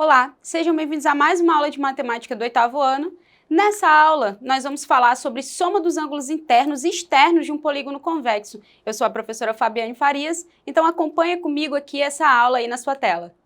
Olá, sejam bem-vindos a mais uma aula de matemática do 8º ano. Nessa aula, nós vamos falar sobre soma dos ângulos internos e externos de um polígono convexo. Eu sou a professora Fabiane Farias, então acompanha comigo aqui essa aula aí na sua tela.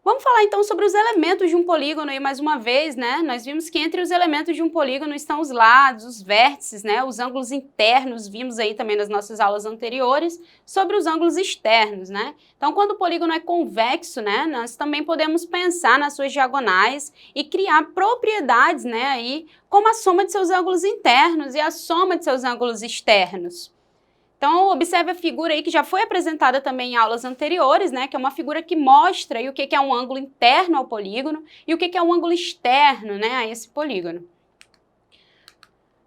Vamos falar então sobre os elementos de um polígono e mais uma vez, né, nós vimos que entre os elementos de um polígono estão os lados, os vértices, né, os ângulos internos, vimos aí também nas nossas aulas anteriores, sobre os ângulos externos, né. Então, quando o polígono é convexo, né, nós também podemos pensar nas suas diagonais e criar propriedades, né, aí, como a soma de seus ângulos internos e a soma de seus ângulos externos. Então, observe a figura aí que já foi apresentada também em aulas anteriores, né, que é uma figura que mostra aí o que é um ângulo interno ao polígono e o que é um ângulo externo, né, a esse polígono.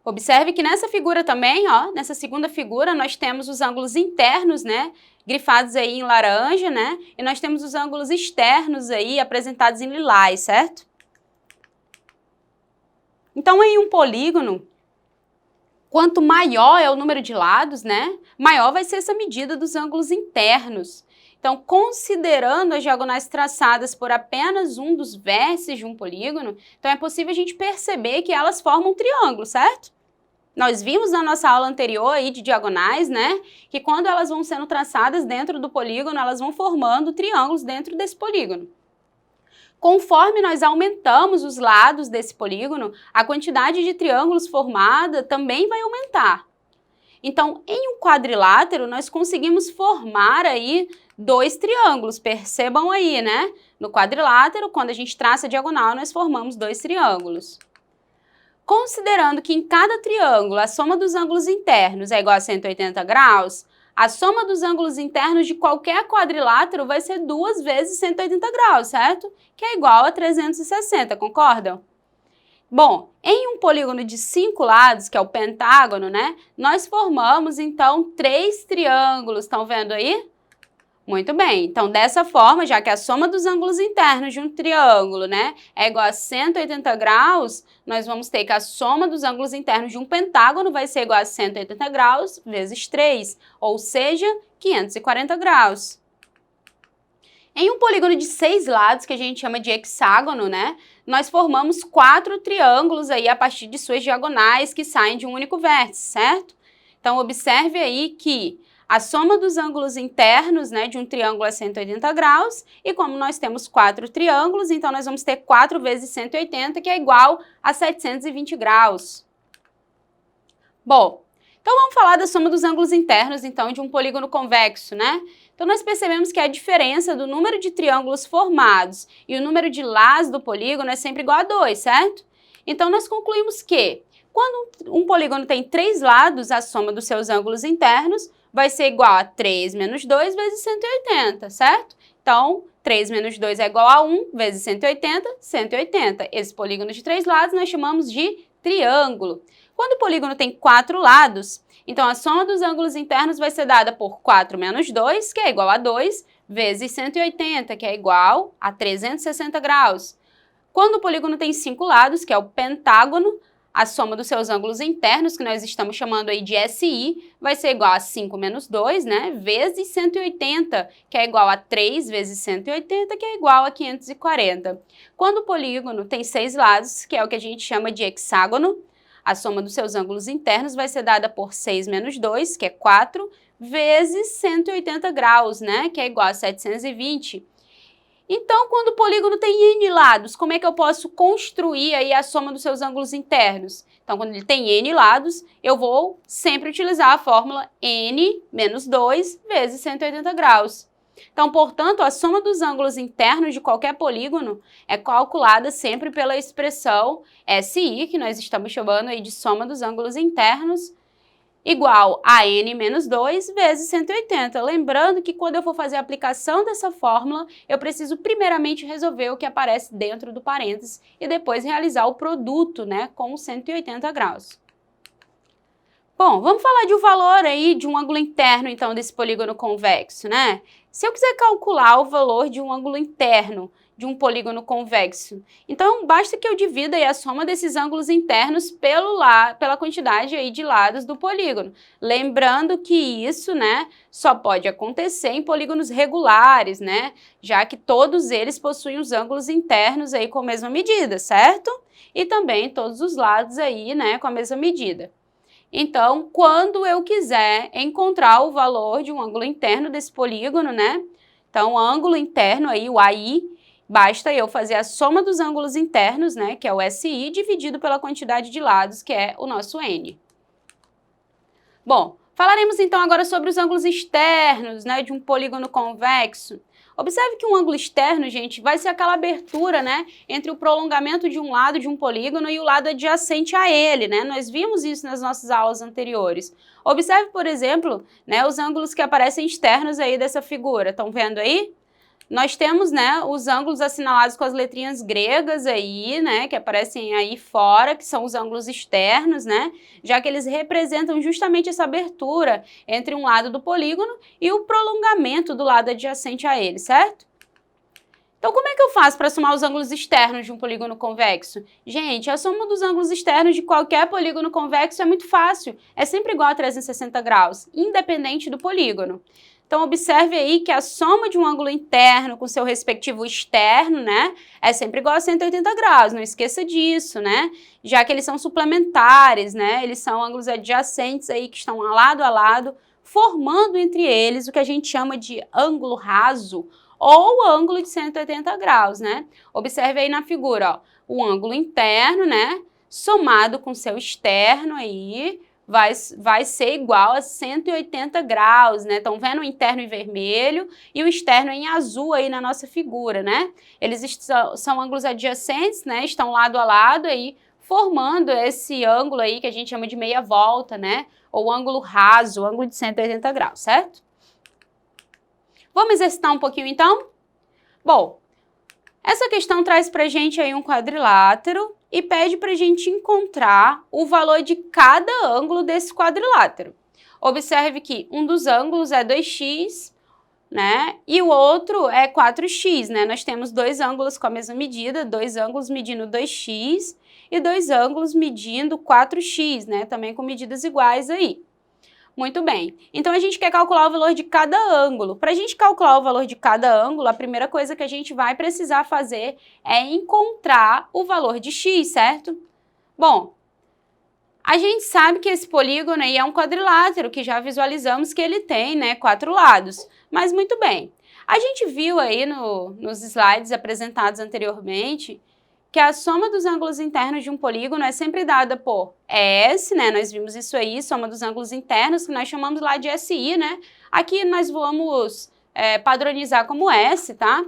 Observe que nessa figura também, ó, nessa segunda figura, nós temos os ângulos internos, né, grifados aí em laranja, né, e nós temos os ângulos externos aí apresentados em lilás, certo? Então, em um polígono, quanto maior é o número de lados, né, maior vai ser essa medida dos ângulos internos. Então, considerando as diagonais traçadas por apenas um dos vértices de um polígono, então é possível a gente perceber que elas formam um triângulo, certo? Nós vimos na nossa aula anterior aí de diagonais, né, que quando elas vão sendo traçadas dentro do polígono, elas vão formando triângulos dentro desse polígono. Conforme nós aumentamos os lados desse polígono, a quantidade de triângulos formada também vai aumentar. Então, em um quadrilátero, nós conseguimos formar aí dois triângulos, percebam aí, né? No quadrilátero, quando a gente traça a diagonal, nós formamos dois triângulos. Considerando que em cada triângulo a soma dos ângulos internos é igual a 180 graus, a soma dos ângulos internos de qualquer quadrilátero vai ser 2 vezes 180 graus, certo? Que é igual a 360, concordam? Bom, em um polígono de 5 lados, que é o pentágono, né, nós formamos, então, 3 triângulos, estão vendo aí? Muito bem, então dessa forma, já que a soma dos ângulos internos de um triângulo, né, é igual a 180 graus, nós vamos ter que a soma dos ângulos internos de um pentágono vai ser igual a 180 graus vezes 3, ou seja, 540 graus. Em um polígono de 6 lados, que a gente chama de hexágono, né, nós formamos 4 triângulos aí a partir de suas diagonais que saem de um único vértice, certo? Então, observe aí que a soma dos ângulos internos, né, de um triângulo é 180 graus, e como nós temos 4 triângulos, então nós vamos ter 4 vezes 180, que é igual a 720 graus. Bom, então vamos falar da soma dos ângulos internos, então, de um polígono convexo, né? Então, nós percebemos que a diferença do número de triângulos formados e o número de lados do polígono é sempre igual a 2, certo? Então, nós concluímos que, quando um polígono tem 3 lados, a soma dos seus ângulos internos vai ser igual a 3 menos 2 vezes 180, certo? Então, 3 menos 2 é igual a 1 vezes 180, 180. Esse polígono de 3 lados nós chamamos de triângulo. Quando o polígono tem 4 lados, então a soma dos ângulos internos vai ser dada por 4 menos 2, que é igual a 2, vezes 180, que é igual a 360 graus. Quando o polígono tem 5 lados, que é o pentágono, a soma dos seus ângulos internos, que nós estamos chamando aí de SI, vai ser igual a 5 menos 2, né, vezes 180, que é igual a 3 vezes 180, que é igual a 540. Quando o polígono tem 6 lados, que é o que a gente chama de hexágono, a soma dos seus ângulos internos vai ser dada por 6 menos 2, que é 4, vezes 180 graus, né, que é igual a 720. Então, quando o polígono tem N lados, como é que eu posso construir aí a soma dos seus ângulos internos? Então, quando ele tem N lados, eu vou sempre utilizar a fórmula N menos 2 vezes 180 graus. Então, portanto, a soma dos ângulos internos de qualquer polígono é calculada sempre pela expressão SI, que nós estamos chamando aí de soma dos ângulos internos, igual a N menos 2 vezes 180. Lembrando que quando eu for fazer a aplicação dessa fórmula, eu preciso primeiramente resolver o que aparece dentro do parênteses e depois realizar o produto, né, com 180 graus. Bom, vamos falar de um valor aí de um ângulo interno, então, desse polígono convexo, né? Se eu quiser calcular o valor de um ângulo interno de um polígono convexo? Então, basta que eu divida aí a soma desses ângulos internos pela quantidade aí de lados do polígono. Lembrando que isso, né, só pode acontecer em polígonos regulares, né, já que todos eles possuem os ângulos internos aí com a mesma medida, certo? E também todos os lados aí, né, com a mesma medida. Então, quando eu quiser encontrar o valor de um ângulo interno desse polígono, né, então o ângulo interno aí, o AI, basta eu fazer a soma dos ângulos internos, né, que é o SI, dividido pela quantidade de lados, que é o nosso N. Bom, falaremos então agora sobre os ângulos externos, né, de um polígono convexo. Observe que um ângulo externo, gente, vai ser aquela abertura, né, entre o prolongamento de um lado de um polígono e o lado adjacente a ele, né? Nós vimos isso nas nossas aulas anteriores. Observe, por exemplo, né, os ângulos que aparecem externos aí dessa figura. Estão vendo aí? Nós temos, né, os ângulos assinalados com as letrinhas gregas aí, né, que aparecem aí fora, que são os ângulos externos, né, já que eles representam justamente essa abertura entre um lado do polígono e o prolongamento do lado adjacente a ele, certo? Então, como é que eu faço para somar os ângulos externos de um polígono convexo? Gente, a soma dos ângulos externos de qualquer polígono convexo é muito fácil, é sempre igual a 360 graus, independente do polígono. Então, observe aí que a soma de um ângulo interno com seu respectivo externo, né, é sempre igual a 180 graus, não esqueça disso, né, já que eles são suplementares, né, eles são ângulos adjacentes aí que estão lado a lado, formando entre eles o que a gente chama de ângulo raso ou ângulo de 180 graus, né. Observe aí na figura, ó, o ângulo interno, né, somado com seu externo aí, vai ser igual a 180 graus, né? Estão vendo o interno em vermelho e o externo em azul aí na nossa figura, né? Eles são ângulos adjacentes, né? Estão lado a lado aí, formando esse ângulo aí que a gente chama de meia volta, né? Ou ângulo raso, ângulo de 180 graus, certo? Vamos exercitar um pouquinho então? Bom, essa questão traz pra gente aí um quadrilátero e pede para a gente encontrar o valor de cada ângulo desse quadrilátero. Observe que um dos ângulos é 2x, né? E o outro é 4x, né? Nós temos dois ângulos com a mesma medida, dois ângulos medindo 2x e dois ângulos medindo 4x, né? Também com medidas iguais aí. Muito bem, então a gente quer calcular o valor de cada ângulo. Para a gente calcular o valor de cada ângulo, a primeira coisa que a gente vai precisar fazer é encontrar o valor de x, certo? Bom, a gente sabe que esse polígono aí é um quadrilátero, que já visualizamos que ele tem, né, 4 lados. Mas muito bem, a gente viu aí nos slides apresentados anteriormente que a soma dos ângulos internos de um polígono é sempre dada por S, né? Nós vimos isso aí, soma dos ângulos internos, que nós chamamos lá de SI, né? Aqui nós vamos padronizar como S, tá?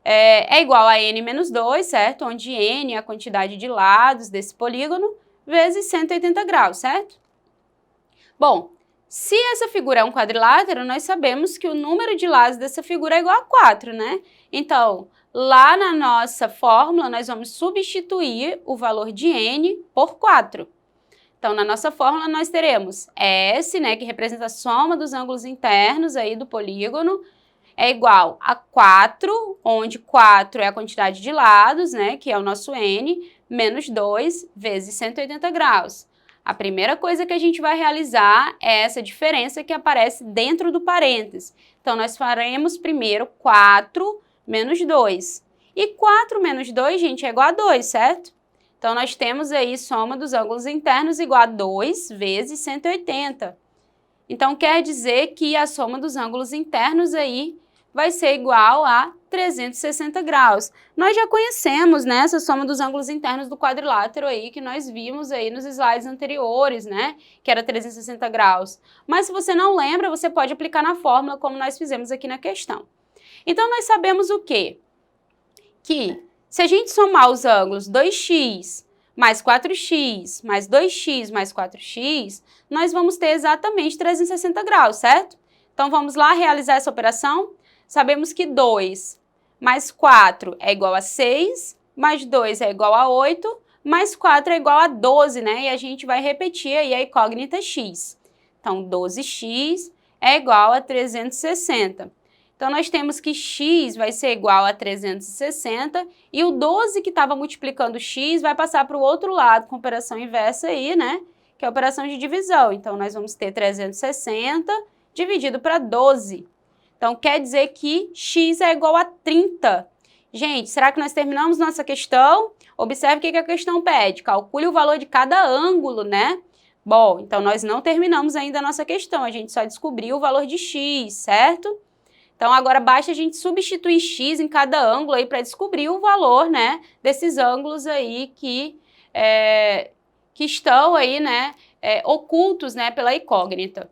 É igual a N menos 2, certo? Onde N é a quantidade de lados desse polígono, vezes 180 graus, certo? Bom, se essa figura é um quadrilátero, nós sabemos que o número de lados dessa figura é igual a 4, né? Então, lá na nossa fórmula, nós vamos substituir o valor de N por 4. Então, na nossa fórmula, nós teremos S, né, que representa a soma dos ângulos internos aí do polígono, é igual a 4, onde 4 é a quantidade de lados, né, que é o nosso N, menos 2 vezes 180 graus. A primeira coisa que a gente vai realizar é essa diferença que aparece dentro do parênteses. Então, nós faremos primeiro 4 menos 2. E 4 menos 2, gente, é igual a 2, certo? Então, nós temos aí soma dos ângulos internos igual a 2 vezes 180. Então, quer dizer que a soma dos ângulos internos aí vai ser igual a 360 graus. Nós já conhecemos, né, essa soma dos ângulos internos do quadrilátero aí, que nós vimos aí nos slides anteriores, né, que era 360 graus. Mas se você não lembra, você pode aplicar na fórmula como nós fizemos aqui na questão. Então, nós sabemos o quê? Que se a gente somar os ângulos 2x mais 4x mais 2x mais 4x, nós vamos ter exatamente 360 graus, certo? Então, vamos lá realizar essa operação? Sabemos que 2 mais 4 é igual a 6, mais 2 é igual a 8, mais 4 é igual a 12, né? E a gente vai repetir aí a incógnita x. Então, 12x é igual a 360. Então, nós temos que x vai ser igual a 360 e o 12 que estava multiplicando x vai passar para o outro lado com operação inversa aí, né? Que é a operação de divisão. Então, nós vamos ter 360 dividido para 12. Então, quer dizer que x é igual a 30. Gente, será que nós terminamos nossa questão? Observe o que a questão pede. Calcule o valor de cada ângulo, né? Bom, então nós não terminamos ainda a nossa questão. A gente só descobriu o valor de x, certo? Então, agora basta a gente substituir x em cada ângulo aí para descobrir o valor, né, desses ângulos aí que estão aí, né, ocultos, né, pela incógnita.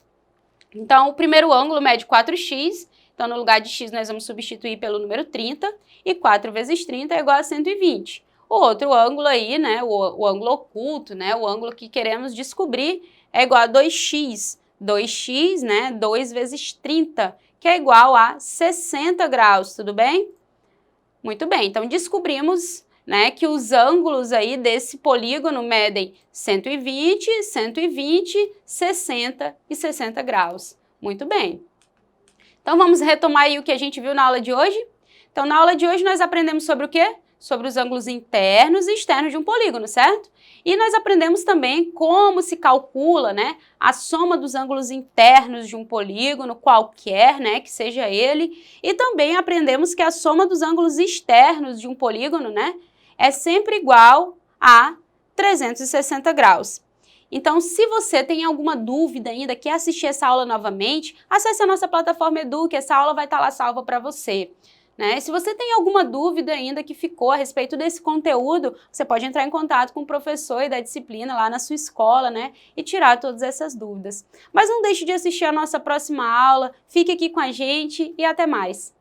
Então, o primeiro ângulo mede 4x, então no lugar de x nós vamos substituir pelo número 30, e 4 vezes 30 é igual a 120. O outro ângulo aí, né, o ângulo oculto, né, o ângulo que queremos descobrir é igual a 2x. 2x, né, 2 vezes 30, que é igual a 60 graus, tudo bem? Muito bem, então descobrimos, né, que os ângulos aí desse polígono medem 120, 120, 60 e 60 graus. Muito bem. Então vamos retomar aí o que a gente viu na aula de hoje? Então na aula de hoje nós aprendemos sobre o quê? Sobre os ângulos internos e externos de um polígono, certo? E nós aprendemos também como se calcula, né, a soma dos ângulos internos de um polígono, qualquer, né, que seja ele, e também aprendemos que a soma dos ângulos externos de um polígono, né, é sempre igual a 360 graus. Então, se você tem alguma dúvida ainda, quer assistir essa aula novamente, acesse a nossa plataforma Edu, que essa aula vai estar lá salva para você. Né? Se você tem alguma dúvida ainda que ficou a respeito desse conteúdo, você pode entrar em contato com o professor e da disciplina lá na sua escola, né? E tirar todas essas dúvidas. Mas não deixe de assistir a nossa próxima aula, fique aqui com a gente e até mais!